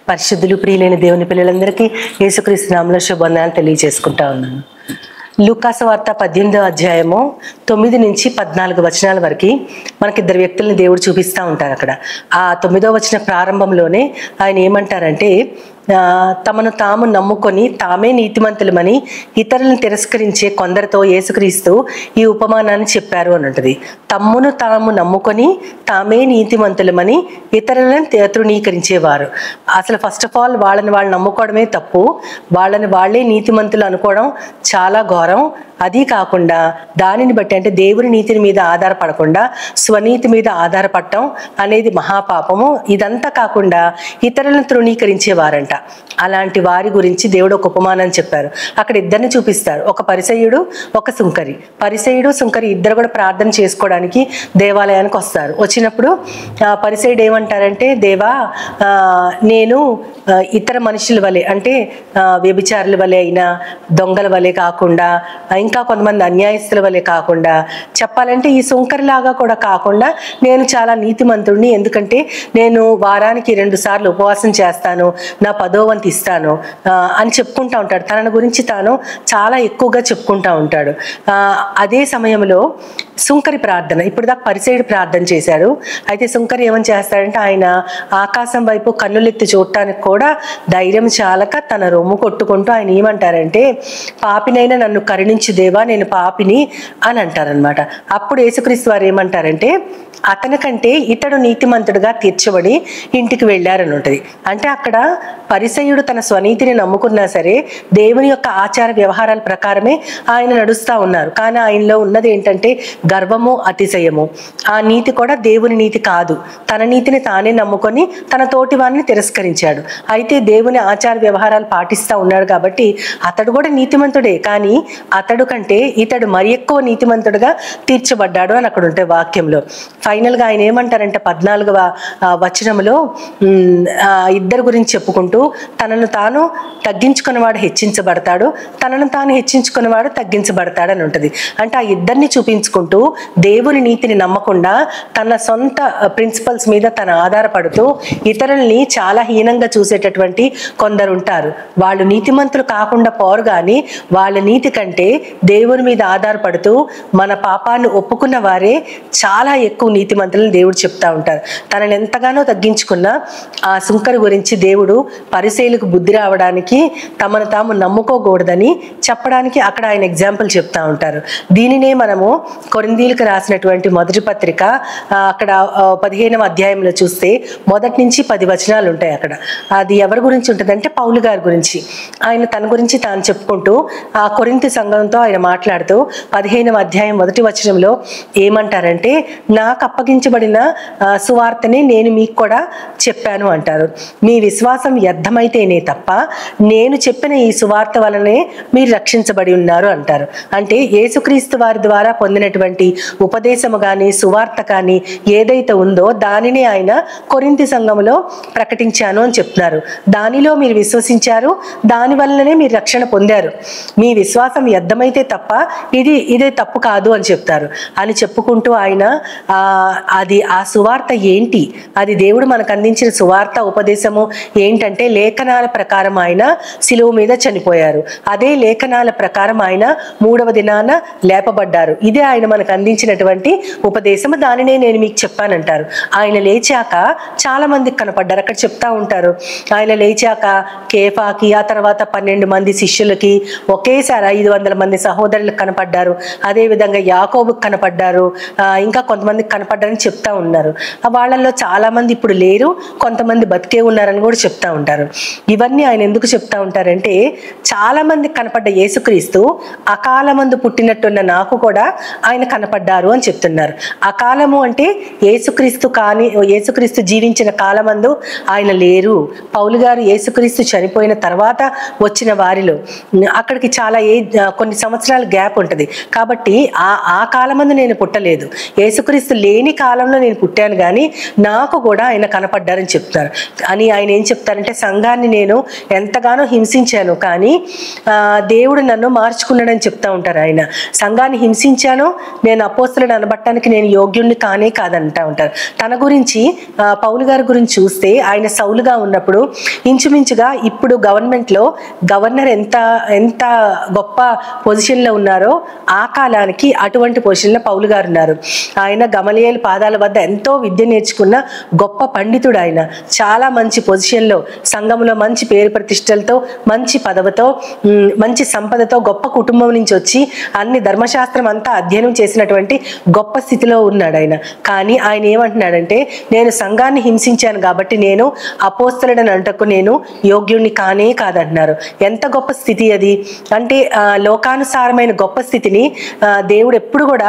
పరిశుద్ధులు ప్రియులైన దేవుని పిల్లలందరికీ యేసుక్రీస్తు నామములో శుభవందనాలు తెలియజేసుకుంటా ఉన్నాను. లూకాసు వార్త 18వ అధ్యాయము 9 నుంచి 14 వచనాల వరకు మనకి ఇద్దరు వ్యక్తుల్ని దేవుడు చూపిస్తూ ఉంటారు. అక్కడ ఆ 9వ వచన ప్రారంభంలోనే ఆయన ఏమంటారంటే, తమను తాము నమ్ముకొని తామే నీతిమంతులమని ఇతరులను తిరస్కరించే కొందరితో యేసుక్రీస్తు ఈ ఉపమానాన్ని చెప్పారు అని ఉంటుంది. తమ్మును తాము నమ్ముకొని తామే నీతిమంతులమని ఇతరులను తృణీకరించేవారు. అసలు ఫస్ట్ ఆఫ్ ఆల్ వాళ్ళని వాళ్ళు నమ్ముకోవడమే తప్పు, వాళ్ళని వాళ్ళే నీతిమంతులు అనుకోవడం చాలా ఘోరం. అది కాకుండా దానిని బట్టి అంటే దేవుని నీతిని మీద ఆధారపడకుండా స్వనీతి మీద ఆధారపడటం అనేది మహాపాపము. ఇదంతా కాకుండా ఇతరులను తృణీకరించేవారంట. అలాంటి వారి గురించి దేవుడు ఒక ఉపమానం చెప్పారు. అక్కడ ఇద్దరిని చూపిస్తారు, ఒక పరిసయ్యుడు, ఒక సుంకరి. పరిసయ్యుడు సుంకరి ఇద్దరు కూడా ప్రార్థన చేసుకోవడానికి దేవాలయానికి వస్తారు. వచ్చినప్పుడు పరిసయ్యుడు ఏమంటారంటే, దేవా నేను ఇతర మనుషుల వలె అంటే వ్యభిచారుల వలె అయినా, దొంగల వలె కాకుండా, ఇంకా కొంతమంది అన్యాయస్తుల వలె కాకుండా, చెప్పాలంటే ఈ సుంకరిలాగా కూడా కాకుండా నేను చాలా నీతిమంతుడిని, ఎందుకంటే నేను వారానికి 2 సార్లు ఉపవాసం చేస్తాను, నా 10వ వంతు ఇస్తాను అని చెప్పుకుంటా ఉంటాడు. తన గురించి తాను చాలా ఎక్కువగా చెప్పుకుంటా ఉంటాడు. అదే సమయంలో సుంకరి ప్రార్థన, ఇప్పుడు దాకా పరిసయ్యుడు ప్రార్థన చేశాడు. అయితే సుంకరి ఏమని చేస్తాడంటే, ఆయన ఆకాశం వైపు కన్నులెత్తి చూడటానికి కూడా ధైర్యం చాలక తన రొమ్ము కొట్టుకుంటూ ఆయన ఏమంటారంటే, పాపినైనా నన్ను కరుణించు దేవా, నేను పాపిని అని అంటారనమాట. అప్పుడు యేసుక్రీస్తు వారు ఏమంటారంటే, అతనికంటే ఇతడు నీతిమంతుడుగా తీర్చబడి ఇంటికి వెళ్ళారని ఉంటుంది. అంటే అక్కడ పరిసయ్యుడు తన స్వనీతిని నమ్ముకున్నా సరే దేవుని యొక్క ఆచార వ్యవహారాల ప్రకారమే ఆయన నడుస్తూ ఉన్నారు. కానీ ఆయనలో ఉన్నది ఏంటంటే గర్వము, అతిశయము. ఆ నీతి కూడా దేవుని నీతి కాదు. తన నీతిని తానే నమ్ముకొని తన తోటి వారిని తిరస్కరించాడు. అయితే దేవుని ఆచార వ్యవహారాలు పాటిస్తూ ఉన్నాడు కాబట్టి అతడు కూడా నీతిమంతుడే, కానీ అతడు కంటే ఇతడు మరి ఎక్కువ నీతిమంతుడుగా తీర్చబడ్డాడు అని అక్కడ ఉంటే వాక్యంలో. ఫైనల్గా ఆయన ఏమంటారంటే 14వ వచనంలో ఇద్దరు గురించి చెప్పుకుంటూ, తనను తాను తగ్గించుకున్నవాడు హెచ్చించబడతాడు, తనను తాను హెచ్చించుకున్నవాడు తగ్గించబడతాడు అని ఉంటుంది. అంటే ఆ ఇద్దరిని చూపించుకుంటూ దేవుని నీతిని నమ్మకుండా తన సొంత ప్రిన్సిపల్స్ మీద తను ఆధారపడుతూ ఇతరుల్ని చాలా హీనంగా చూసేటటువంటి కొందరు ఉంటారు. వాళ్ళు నీతిమంతులు కాకుండా పోరు, కానీ వాళ్ళ నీతి కంటే దేవుని మీద ఆధారపడుతూ మన పాపాన్ని ఒప్పుకున్న వారే చాలా ఎక్కువ నీతిమంతులను దేవుడు చెప్తా ఉంటారు. తనని ఎంతగానో తగ్గించుకున్న ఆ సుంకరి గురించి దేవుడు పరిసయ్యులకు బుద్ధి రావడానికి తమను తాము నమ్ముకోకూడదని చెప్పడానికి అక్కడ ఆయన ఎగ్జాంపుల్ చెప్తా ఉంటారు. దీనినే మనము కొరింథీయులకు రాసినటువంటి మొదటి పత్రిక అక్కడ 15వ అధ్యాయంలో చూస్తే 1 నుంచి 10 వచనాలు ఉంటాయి. అక్కడ అది ఎవరి గురించి ఉంటుందంటే పౌలు గారి గురించి. ఆయన తన గురించి తాను చెప్పుకుంటూ ఆ కొరింథీ సంఘంతో ఆయన మాట్లాడుతూ 15వ అధ్యాయం 1వ వచనంలో ఏమంటారంటే, నాకు అప్పగించబడిన సువార్తనే నేను మీకు కూడా చెప్పాను అంటారు. మీ విశ్వాసం వ్యర్థమైతేనే తప్ప నేను చెప్పిన ఈ సువార్త వలనే మీరు రక్షించబడి ఉన్నారు అంటారు. అంటే యేసుక్రీస్తు వారి ద్వారా పొందినటువంటి ఉపదేశము కానీ సువార్త కానీ ఏదైతే ఉందో దానిని ఆయన కొరింథీ సంఘంలో ప్రకటించాను అని చెప్తున్నారు. దానిలో మీరు విశ్వసించారు, దాని వల్లనే మీరు రక్షణ పొందారు. మీ విశ్వాసం వ్యర్థమైతే తప్ప ఇదే తప్పు కాదు అని చెప్తారు. అని చెప్పుకుంటూ ఆయన అది ఆ సువార్త ఏంటి, అది దేవుడు మనకు అందించిన సువార్త ఉపదేశము ఏంటంటే లేఖనాల ప్రకారం ఆయన శిలువ మీద చనిపోయారు, అదే లేఖనాల ప్రకారం ఆయన 3వ దినాన లేపబడ్డారు. ఇదే ఆయన మనకు అందించినటువంటి ఉపదేశము, దానినే నేను మీకు చెప్పానంటారు. ఆయన లేచాక చాలా మందికి కనపడ్డారు. అక్కడ చెప్తా ఉంటారు, ఆయన లేచాక కేఫాకి, ఆ తర్వాత 12 మంది శిష్యులకి, ఒకేసారి 500 మంది సహోదరులకు కనపడ్డారు. అదేవిధంగా యాకోబుకి కనపడ్డారు, ఇంకా కొంతమందికి కనపడ్డారని చెప్తా ఉన్నారు. వాళ్ళల్లో చాలా మంది ఇప్పుడు లేరు, కొంతమంది బతికే ఉన్నారని కూడా చెప్తా ఉంటారు. ఇవన్నీ ఆయన ఎందుకు చెప్తా ఉంటారంటే, చాలా మందికి కనపడ్డ యేసుక్రీస్తు అకాలమందు పుట్టినట్టున్న నాకు కూడా ఆయన కనపడ్డారు అని చెప్తున్నారు. అకాలము అంటే యేసుక్రీస్తు జీవించిన కాలమందు ఆయన లేరు. పౌలు గారు యేసుక్రీస్తు చనిపోయిన తర్వాత వచ్చిన వారిలో అక్కడికి చాలా కొన్ని సంవత్సరాల గ్యాప్ ఉంటుంది. కాబట్టి ఆ కాలమందు నేను పుట్టలేదు, యేసుక్రీస్తు లేని కాలంలో నేను పుట్టాను, కానీ నాకు కూడా ఆయన కనపడ్డారని చెప్తారు. అని ఆయన ఏం చెప్తారంటే, సంఘాన్ని నేను ఎంతగానో హింసించాను, కానీ దేవుడు నన్ను మార్చుకున్నాడని చెప్తా ఉంటారు. ఆయన సంఘాన్ని హింసించాను, నేను అపోస్తలుడు అనబట్టానికి నేను యోగ్యుణ్ణి కానే కాదంటా ఉంటారు. తన గురించి పౌలు గారి గురించి చూస్తే ఆయన సౌలుగా ఉన్నప్పుడు ఇంచుమించుగా ఇప్పుడు గవర్నమెంట్లో గవర్నర్ ఎంత ఎంత గొప్ప పొజిషన్లో ఉన్నారో ఆ కాలానికి అటువంటి పొజిషన్లో పౌలు గారు ఉన్నారు. ఆయన గమలీయేలు పాదాల వద్ద ఎంతో విద్య నేర్చుకున్న గొప్ప పండితుడు. ఆయన చాలా మంచి పొజిషన్లో సంఘంలో మంచి పేరు ప్రతిష్టలతో మంచి పదవితో మంచి సంపదతో గొప్ప కుటుంబం నుంచి వచ్చి అన్ని ధర్మశాస్త్రం అంతా అధ్యయనం చేసినటువంటి గొప్ప స్థితిలో ఉన్నాడు ఆయన. కానీ ఆయన ఏమంటున్నాడంటే, నేను సంఘాన్ని హింసించాను కాబట్టి నేను అపోస్తలుడని అంటకు నేను యోగ్యుణ్ణి కానే కాదంటున్నారు. ఎంత గొప్ప స్థితి అది అంటే, లోకానుసారమైన గొప్ప స్థితిని దేవుడు ఎప్పుడు కూడా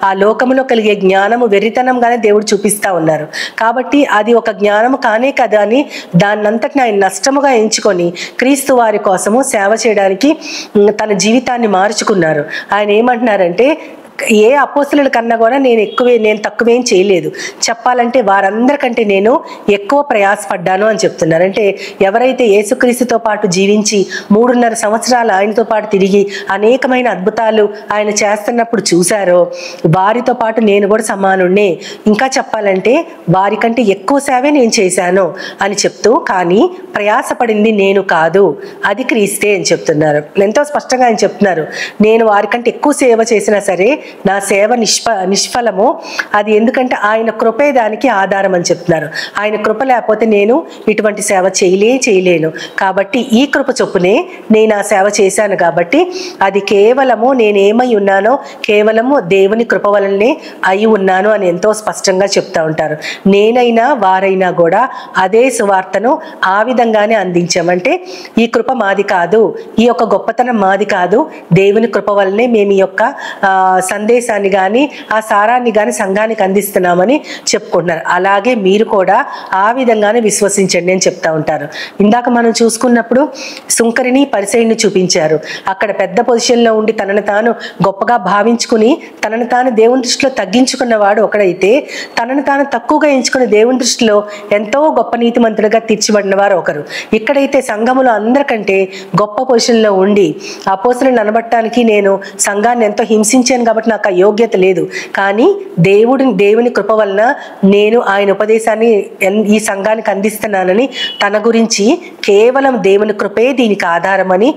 ఆ లోకములో కలిగే జ్ఞానము వెర్రితనంగానే దేవుడు చూపిస్తా ఉన్నారు. కాబట్టి అది ఒక జ్ఞానము కానే కదా అని దాన్నంతటిని ఆయన నష్టముగా ఎంచుకొని క్రీస్తు వారి కోసము సేవ చేయడానికి తన జీవితాన్ని మార్చుకున్నారు. ఆయన ఏమంటున్నారంటే, ఏ అపోస్తలుల కన్నా కూడా నేను తక్కువేం చేయలేదు, చెప్పాలంటే వారందరికంటే నేను ఎక్కువ ప్రయాసపడ్డాను అని చెప్తున్నారు. అంటే ఎవరైతే యేసుక్రీస్తుతో పాటు జీవించి 3.5 సంవత్సరాలు ఆయనతో పాటు తిరిగి అనేకమైన అద్భుతాలు ఆయన చేస్తున్నప్పుడు చూశారో వారితో పాటు నేను కూడా సమానుణ్ణే, ఇంకా చెప్పాలంటే వారికంటే ఎక్కువ సేవే నేను చేశాను అని చెప్తూ, కానీ ప్రయాసపడింది నేను కాదు, అది క్రీస్తే అని చెప్తున్నారు. ఎంతో స్పష్టంగా ఆయన చెప్తున్నారు, నేను వారికంటే ఎక్కువ సేవ చేసినా సరే నా సేవ నిష్ఫలము. అది ఎందుకంటే ఆయన కృపే దానికి ఆధారం అని చెప్తున్నారు. ఆయన కృప లేకపోతే నేను ఇటువంటి సేవ చేయలేను. కాబట్టి ఈ కృప చొప్పునే నేను ఆ సేవ చేశాను. కాబట్టి అది కేవలము నేనేమై ఉన్నానో కేవలము దేవుని కృప వలనే అయి ఉన్నాను అని ఎంతో స్పష్టంగా చెప్తా ఉంటారు. నేనైనా వారైనా కూడా అదే సువార్తను ఆ విధంగానే అందించామంటే ఈ కృప మాది కాదు, ఈ యొక్క గొప్పతనం మాది కాదు, దేవుని కృప వలనే మేము ఈ యొక్క సందేశాన్ని కానీ ఆ సారాన్ని కానీ సంఘానికి అందిస్తున్నామని చెప్పుకుంటున్నారు. అలాగే మీరు కూడా ఆ విధంగానే విశ్వసించండి అని చెప్తా ఉంటారు. ఇందాక మనం చూసుకున్నప్పుడు సుంకరిని పరిసయ్యుని చూపించారు. అక్కడ పెద్ద పొజిషన్లో ఉండి తనను తాను గొప్పగా భావించుకుని తనను తాను దేవుని దృష్టిలో తగ్గించుకున్నవాడు ఒకడైతే, తనను తాను తక్కువగా ఎంచుకుని దేవుని దృష్టిలో ఎంతో గొప్ప నీతిమంతుడిగా తీర్చిబడిన వారు ఒకరు. ఇక్కడైతే సంఘములో అందరికంటే గొప్ప పొజిషన్లో ఉండి అపోస్తలులను అనబట్టానికి నేను సంఘాన్ని ఎంతో హింసించాను కాబట్టి నాకు ఆ యోగ్యత లేదు, కానీ దేవుని కృప వలన నేను ఆయన ఉపదేశాన్ని ఈ సంఘానికి అందిస్తున్నానని తన గురించి కేవలం దేవుని కృపే దీనికి ఆధారమని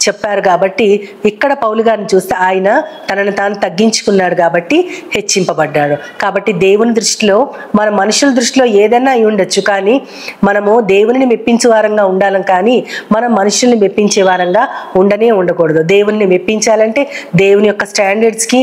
చెప్పారు. కాబట్టి ఇక్కడ పౌలు గారిని చూస్తే ఆయన తనను తాను తగ్గించుకున్నాడు కాబట్టి హెచ్చింపబడ్డాడు. కాబట్టి దేవుని దృష్టిలో మన మనుషుల దృష్టిలో ఏదైనా అయి ఉండొచ్చు, కానీ మనము దేవుని మెప్పించే వారంగా ఉండాలి, కానీ మనం మనుషుల్ని మెప్పించే వారంగా ఉండకూడదు. దేవుని మెప్పించాలంటే దేవుని యొక్క స్టాండర్డ్స్కి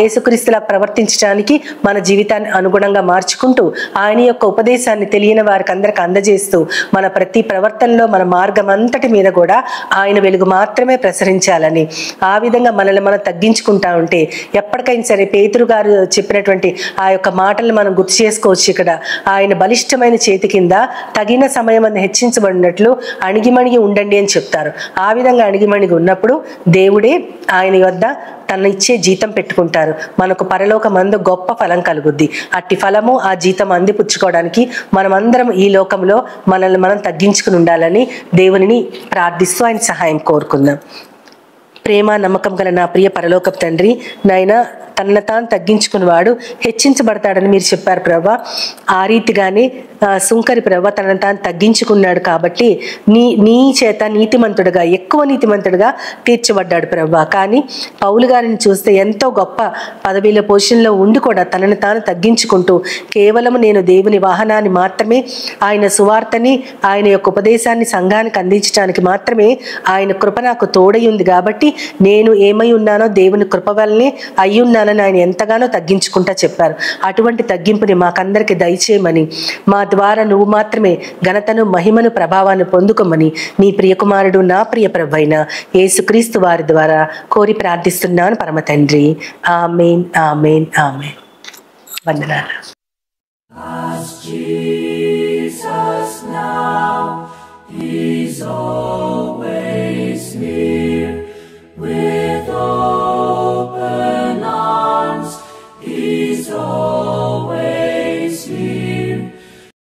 యేసుక్రీస్తులా ప్రవర్తించడానికి మన జీవితాన్ని అనుగుణంగా మార్చుకుంటూ ఆయన యొక్క ఉపదేశాన్ని తెలియని వారికి అందరికి అందజేస్తూ మన ప్రతి ప్రవర్తనలో మన మార్గం అంతటి మీద కూడా ఆయన వెలుగు మాత్రమే ప్రసరించాలని ఆ విధంగా మనల్ని మనం తగ్గించుకుంటా ఉంటే ఎప్పటికైనా సరే పేతురు గారు చెప్పినటువంటి ఆ యొక్క మాటలను మనం గుర్తు చేసుకోవచ్చు. ఇక్కడ ఆయన బలిష్టమైన చేతి కింద తగిన సమయం అని హెచ్చించబడినట్లు అణిగిమణిగి ఉండండి అని చెప్తారు. ఆ విధంగా అణిగిమణిగి ఉన్నప్పుడు దేవుడే ఆయన వద్ద తన ఇచ్చే జీతం పెట్టుకుంటారు. మనకు పరలోకమందు గొప్ప ఫలం కలుగుద్ది. అట్టి ఫలము ఆ జీతం అందిపుచ్చుకోవడానికి మనమందరం ఈ లోకంలో మనల్ని మనం తగ్గించుకుని ఉండాలని దేవునిని ప్రార్థిస్తూ ఆయన సహాయం కోరుకుందాం. ప్రేమ నమ్మకం గల నా ప్రియ పరలోకపు తండ్రి, నాయన తనను తాను తగ్గించుకున్నవాడు హెచ్చించబడతాడని మీరు చెప్పారు ప్రభా. ఆ రీతిగానే సుంకరి ప్రభా తనను తాను తగ్గించుకున్నాడు కాబట్టి నీ చేత నీతిమంతుడుగా ఎక్కువ నీతిమంతుడుగా తీర్చబడ్డాడు ప్రభా. కానీ పౌలు గారిని చూస్తే ఎంతో గొప్ప పదవిలో పొజిషన్లో ఉండి కూడా తనను తాను తగ్గించుకుంటూ కేవలం నేను దేవుని వాహనాన్ని మాత్రమే, ఆయన సువార్తని ఆయన యొక్క ఉపదేశాన్ని సంఘానికి అందించడానికి మాత్రమే ఆయన కృప నాకు తోడై ఉంది కాబట్టి నేను ఏమై ఉన్నానో దేవుని కృప వల్లనే అయ్యున్నానని ఆయన ఎంతగానో తగ్గించుకుంటా చెప్పారు. అటువంటి తగ్గింపుని మాకందరికి దయచేయమని, మా ద్వారా నువ్వు మాత్రమే ఘనతను మహిమను ప్రభావాన్ని పొందుకోమని నీ ప్రియకుమారుడు నా ప్రియ ప్రభువైన యేసుక్రీస్తు వారి ద్వారా కోరి ప్రార్థిస్తున్నాను పరమ తండ్రి. ఆమేన్, ఆమేన్, ఆమేన్. వందనాలు. Jesus now is all.